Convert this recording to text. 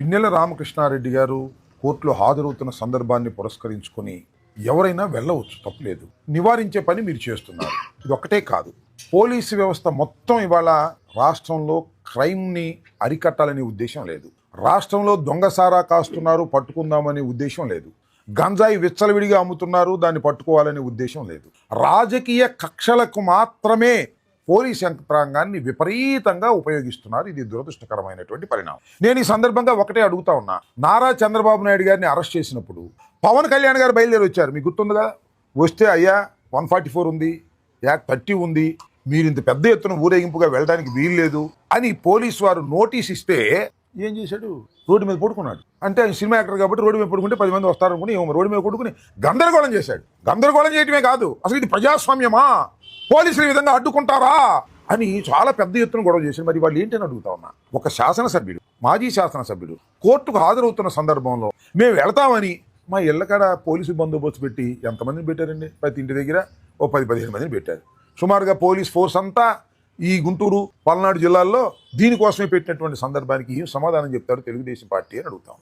పిన్నెల రామకృష్ణారెడ్డి గారు కోర్టులో హాజరవుతున్న సందర్భాన్ని పురస్కరించుకొని ఎవరైనా వెళ్ళవచ్చు, తప్పులేదు. నివారించే పని మీరు చేస్తున్నారు. ఇది ఒక్కటే కాదు, పోలీసు వ్యవస్థ మొత్తం ఇవాళ రాష్ట్రంలో క్రైమ్ని అరికట్టాలనే ఉద్దేశం లేదు. రాష్ట్రంలో దొంగసారా కాస్తున్నారు, పట్టుకుందామనే ఉద్దేశం లేదు. గంజాయి విచ్చలవిడిగా అమ్ముతున్నారు, దాన్ని పట్టుకోవాలనే ఉద్దేశం లేదు. రాజకీయ కక్షలకు మాత్రమే పోలీస్ యంత్రాంగాన్ని విపరీతంగా ఉపయోగిస్తున్నారు. ఇది దురదృష్టకరమైనటువంటి పరిణామం. నేను ఈ సందర్భంగా ఒకటే అడుగుతా ఉన్నా, నారా చంద్రబాబు నాయుడు గారిని అరెస్ట్ చేసినప్పుడు పవన్ కళ్యాణ్ గారు బయలుదేరి వచ్చారు, మీకు గుర్తుందిగా. వస్తే అయ్యా 144 ఉంది, యాక్ట్ 30 ఉంది, మీరు ఇంత పెద్ద ఎత్తున ఊరేగింపుగా వెళ్ళడానికి వీల్లేదు అని పోలీసు వారు నోటీస్ ఇస్తే ఏం చేశాడు? రోడ్డు మీద పడుకున్నాడు. అంటే ఆయన సినిమా యాక్టర్ కాబట్టి రోడ్డు మీద పడుకుంటే 10 మంది వస్తారనుకుని రోడ్డు మీద పడుకుని గందరగోళం చేశాడు. గందరగోళం చేయటమే కాదు, అసలు ఇది ప్రజాస్వామ్యమా, పోలీసులు ఈ విధంగా అడ్డుకుంటారా అని చాలా పెద్ద ఎత్తున గొడవ చేశారు. మరి వాళ్ళు ఏంటని అడుగుతా ఉన్నా. ఒక శాసనసభ్యుడు, మాజీ శాసనసభ్యుడు కోర్టుకు హాజరవుతున్న సందర్భంలో మేము వెళతామని మా ఇళ్ళకాడ పోలీసు బందోబస్తు పెట్టి ఎంతమందిని పెట్టారండి? ప్రతి ఇంటి దగ్గర ఓ 10-15 మందిని పెట్టారు. సుమారుగా పోలీస్ ఫోర్స్ అంతా ఈ గుంటూరు, పల్నాడు జిల్లాల్లో దీనికోసమే పెట్టినటువంటి సందర్భానికి ఏం సమాధానం చెప్తారు తెలుగుదేశం పార్టీ అని అడుగుతాం.